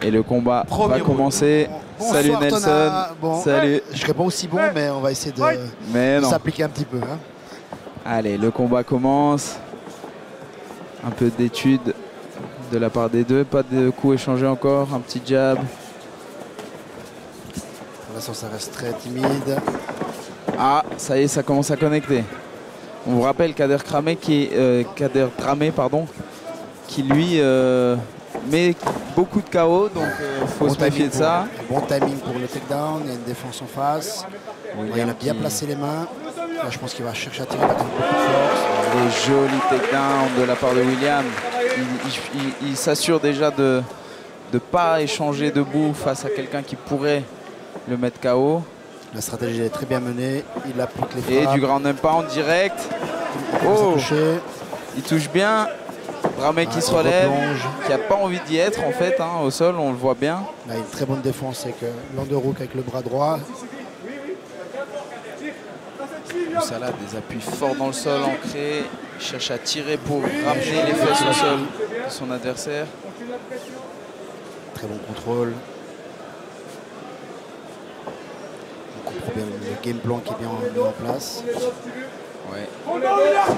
Et le combat va commencer. Salut Nelson. Bon, salut. Je serai pas aussi bon, mais on va essayer de s'appliquer un petit peu. Hein. Allez, le combat commence. Un peu d'étude de la part des deux. Pas de coups échangés encore. Un petit jab. Pour l'instant, ça reste très timide. Ah, ça y est, ça commence à connecter. On vous rappelle Kader Dramé qui lui met beaucoup de KO, donc il faut se méfier de ça. Bon timing pour le takedown, il y a une défense en face. Il a bien placé les mains. Là, je pense qu'il va chercher à tirer avec beaucoup de force. Des jolis takedowns de la part de William. Il s'assure déjà de ne pas échanger debout face à quelqu'un qui pourrait le mettre KO. La stratégie est très bien menée. Il applique les frappes. Et du ground and pound direct. Oh, il touche bien. Dramé qui se relève, qui n'a pas envie d'y être en fait, hein, au sol, on le voit bien. Là, une très bonne défense avec l'underhook avec le bras droit. Moussala, des appuis forts dans le sol, ancrés. Il cherche à tirer pour ramener les fesses au sol de son adversaire. Très bon contrôle. On comprend bien le game plan qui est bien mis en place. Ouais.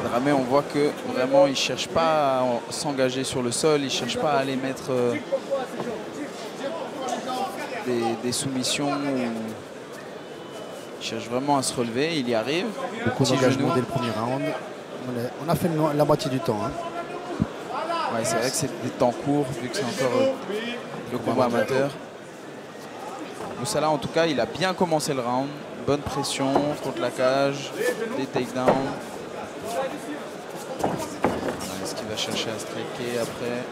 Dramé, on voit que vraiment il ne cherche pas à s'engager sur le sol, il ne cherche pas à aller mettre des soumissions. Il cherche vraiment à se relever, il y arrive. Beaucoup d'engagement dès le premier round. On a fait la moitié du temps. Hein. Ouais, c'est vrai que c'est des temps courts vu que c'est encore le combat amateur. Moussala, en tout cas, il a bien commencé le round. Bonne pression contre la cage, des takedowns. Est-ce qu'il va chercher à striker après?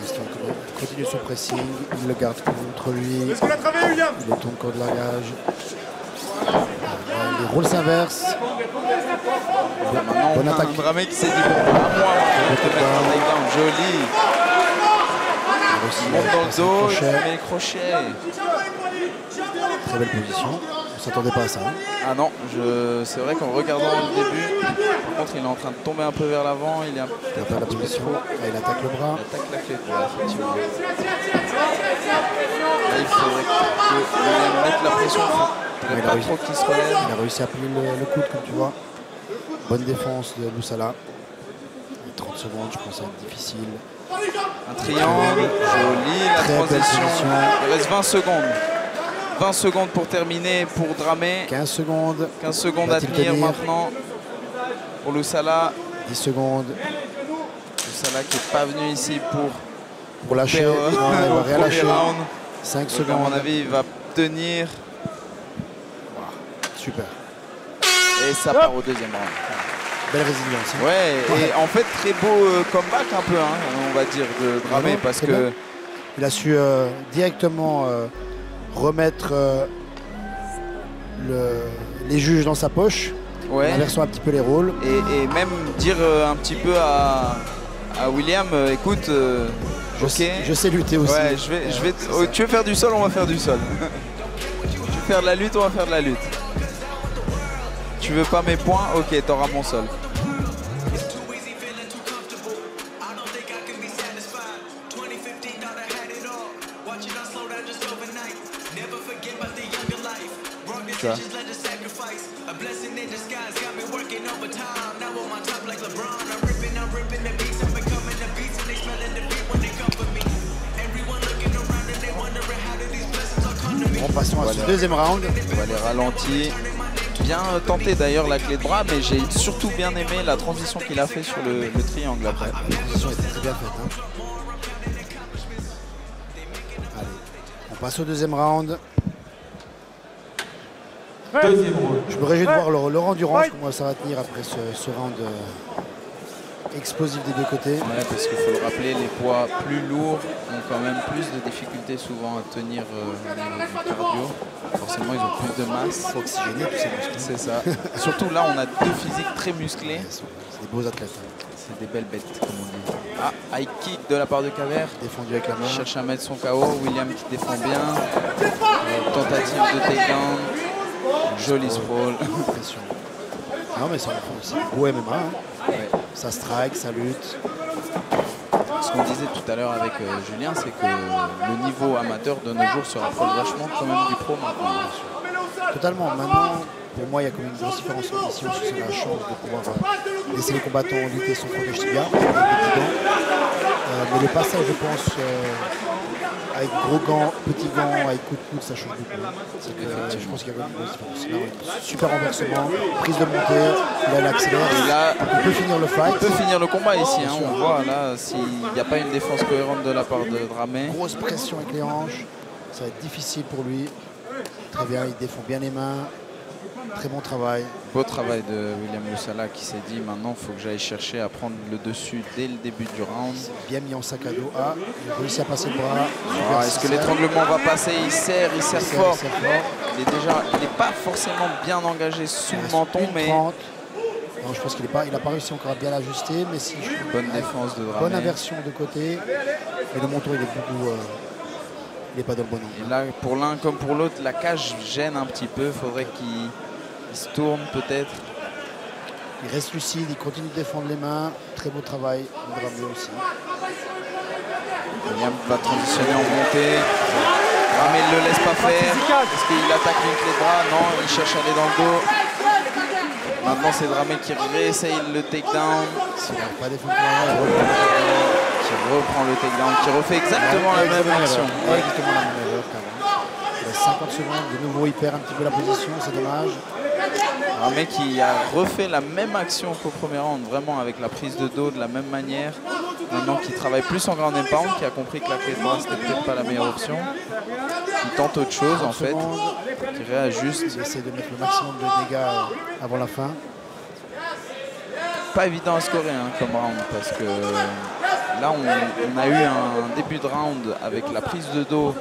Il continue son pressing, il le garde contre lui. Il tourne contre la cage. Les rôles s'inversent. Maintenant, bonne attaque. Dramé qui s'est dit bon, à moi, je vais te mettre un takedown joli. Il monte dans le dos, il met les crochets. Très belle position. On ne s'attendait pas à ça. Hein. Ah non, c'est vrai qu'en regardant le début, par contre il est en train de tomber un peu vers l'avant. Il perd la position. Il attaque le bras. Il attaque la clé de bras, effectivement. Là, il faudrait mettre la pression. Il a réussi à plier le coude, comme tu vois. Bonne défense de Moussala. 30 secondes, je pense que ça va être difficile. Un triangle, joli, la transition. Il reste 20 secondes. 20 secondes pour terminer pour Dramé. 15 secondes. 15 secondes à tenir maintenant pour Moussala. 10 secondes. Moussala qui n'est pas venu ici pour lâcher. Il va rien lâcher. 5 secondes. À mon avis, il va tenir. Wow. Super. Et ça part au deuxième round. Belle résilience. Hein. Ouais, et en fait, très beau comeback un peu, hein, on va dire, de Dramé, parce que... Il a su directement remettre les juges dans sa poche, en inversant un petit peu les rôles. Et même dire un petit peu à William, écoute, je sais lutter aussi. Ouais, tu veux faire du sol, on va faire du sol. Tu veux faire de la lutte, on va faire de la lutte. Tu veux pas mes points? Ok, t'auras mon sol. Tu vois. Bon, passons à ce deuxième round. On va les ralentir. Bien tenté d'ailleurs la clé de bras, mais j'ai surtout bien aimé la transition qu'il a fait sur le triangle après. La transition était très bien faite. Hein. Allez, on passe au deuxième round. Je me réjouis de voir leur endurance, comment ça va tenir après ce round explosif des deux côtés. Ouais, parce qu'il faut le rappeler, les poids plus lourds ont quand même plus de difficultés souvent à tenir au niveau du cardio. Forcément, ils ont plus de masse. Il faut oxygéner tous ces muscles. C'est ça. Surtout là, on a deux physiques très musclés. C'est des beaux athlètes. Hein. C'est des belles bêtes, comme on dit. Ah, high kick de la part de Kader. Défendu avec la main. Il cherche à mettre son KO. William qui défend bien. Tentative de takedown. Joli sprawl. Pression. Non mais c'est beau MMA. Hein. Ouais. Ça strike, ça lutte. Ce qu'on disait tout à l'heure avec Julien, c'est que le niveau amateur de nos jours se rapproche vachement quand même du pro maintenant. Totalement. Maintenant, pour moi, il y a quand même une grosse différence. Ici, on a la chance de pouvoir laisser les combattants lutter sans protège tibia. Mais le passage, je pense, avec gros gants, petits gants, avec coup de coude, ça change beaucoup. Je pense qu'il y a une grosse différence. Là, super renversement, prise de montée, là, il accélère. Et là, il peut finir le fight. Il peut finir le combat ici. Hein, on voit là, s'il n'y a pas une défense cohérente de la part de Dramé. Grosse pression avec les hanches. Ça va être difficile pour lui. Très bien, il défend bien les mains. Très bon travail. Beau travail de William Lusala qui s'est dit maintenant il faut que j'aille chercher à prendre le dessus dès le début du round. Bien mis en sac à dos. Ah, il a réussi à passer le bras. Est-ce que l'étranglement va passer? Il serre fort. Il n'est pas forcément bien engagé sous le menton, mais... Non, je pense qu'il n'a pas réussi encore à bien l'ajuster. Mais si bonne défense de Dramé. Bonne inversion de côté. Et le menton, il est beaucoup... il n'est pas dans le bon angle. Et là, pour l'un comme pour l'autre, la cage gêne un petit peu. Il faudrait qu'il se tourne peut-être. Il reste lucide, il continue de défendre les mains. Très beau travail de Dramé aussi. William va transitionner en montée. Dramé ne le laisse pas faire. Est-ce qu'il attaque une clé de bras? Non, il cherche à aller dans le dos. Maintenant, c'est Dramé qui réessaye le takedown. S'il n'a pas défendu, qui reprend le takedown, qui refait exactement la même action. Exactement la même erreur qu'avant. Il reste 50 secondes, de nouveau il perd un petit peu la position, c'est dommage. Dramé qui a refait la même action qu'au premier round, vraiment avec la prise de dos de la même manière. Maintenant qui travaille plus en ground and pound, qui a compris que la clé de bras c'était peut-être pas la meilleure option. Qui tente autre chose en fait, qui réajuste. Il essaie de mettre le maximum de dégâts avant la fin. Pas évident à scorer hein, comme round parce que là on a eu un début de round avec la prise de dos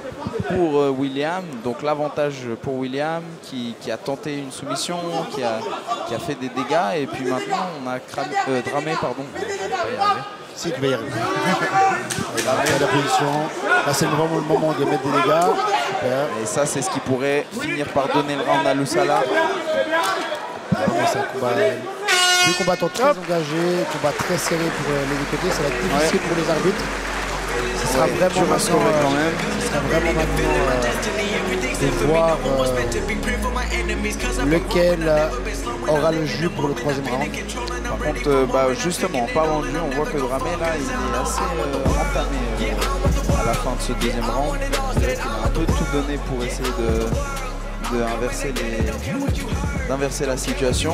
pour William, donc l'avantage pour William qui a tenté une soumission, qui a fait des dégâts et puis maintenant on a Dramé, pardon. Si tu vas y arriver. Il a la position. Là c'est vraiment le moment de mettre des dégâts. Super. Et ça c'est ce qui pourrait finir par donner le round à Lusala. C'est un combat. Deux combattants très engagés, combat très serré pour les deux côtés, ça va être difficile pour les arbitres. Ce sera vraiment de voir lequel aura le jus pour le troisième round. Par contre, justement, en parlant de jus, on voit que Dramé là, il est assez entamé à la fin de ce deuxième round. Il a un peu tout donné pour essayer d'inverser la situation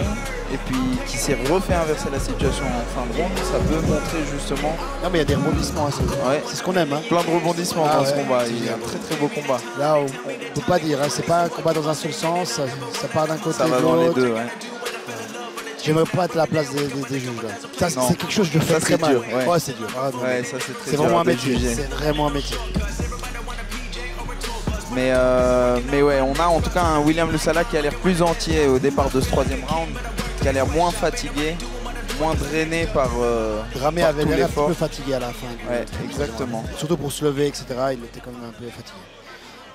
et puis qui s'est refait inverser la situation en fin de round, ça peut montrer justement... Non mais il y a des rebondissements, hein, c'est ce qu'on aime. Hein. Plein de rebondissements dans ce combat, il y a un très très beau combat. Là on ne peut pas dire, hein, c'est pas un combat dans un seul sens, ça part d'un côté ça va dans les deux. Ouais. J'aimerais pas être à la place des juges. Ça c'est quelque chose que je fais très mal. Ouais, c'est dur. Ah, ouais, ça c'est très dur. C'est vraiment un métier. C'est vraiment un métier. Mais ouais, on a en tout cas un William Lusala qui a l'air plus entier au départ de ce troisième round, qui a l'air moins fatigué, moins drainé par Dramé avait l'air un petit peu fatigué à la fin. Ouais, exactement. Surtout pour se lever, etc. Il était quand même un peu fatigué.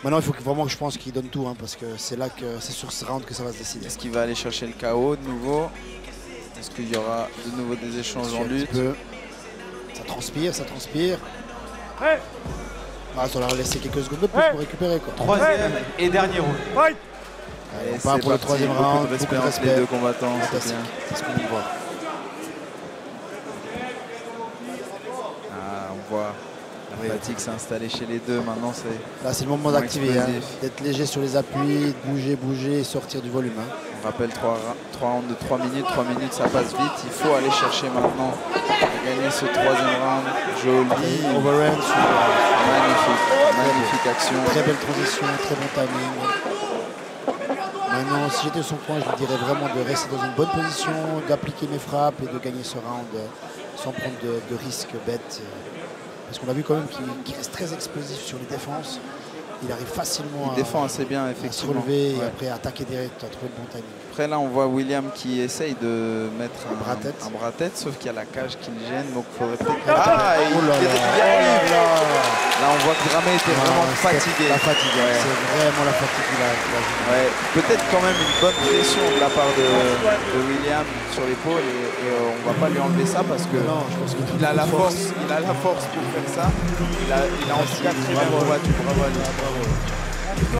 Maintenant, il faut vraiment que je pense qu'il donne tout, hein, parce que c'est là que c'est sur ce round que ça va se décider. Est-ce qu'il va aller chercher le KO de nouveau? Est-ce qu'il y aura de nouveau des échanges en lutte? Ça transpire, ça transpire. Ouais. Ah, ça leur a laissé quelques secondes de plus pour récupérer. Quoi. Troisième et dernier round. Allez, on part pour le troisième round. Beaucoup de respect, les deux combattants. C'est ce qu'on veut voir. Ah, on voit la fatigue s'est installée chez les deux. Maintenant, là, c'est le moment d'activer, hein, d'être léger sur les appuis, bouger et sortir du volume. Hein. On rappelle 3 rounds de 3 minutes. 3 minutes, ça passe vite. Il faut aller chercher maintenant à gagner ce troisième round. Joli. Overhand. Magnifique action. Très belle transition, très bon timing. Maintenant, si j'étais au son coin, je lui dirais vraiment de rester dans une bonne position, d'appliquer mes frappes et de gagner ce round sans prendre de risques bêtes. Parce qu'on a vu quand même qu'il reste très explosif sur les défenses. il arrive facilement il défend assez bien, à se effectivement. relever et après attaquer direct, à trouver le bon timing. Après là on voit William qui essaye de mettre un bras-tête, sauf qu'il y a la cage qui le gêne, donc il faudrait peut-être... il y arrive. Là on voit que Dramé était vraiment fatigué. La fatigue, ouais. C'est vraiment la fatigue qu'il a. Ouais. Peut-être quand même une bonne pression de la part de William sur l'épaule et on va pas lui enlever ça parce que non, je pense il a la force pour faire ça. Il a en tout cas très bien combattu. Bravo à lui.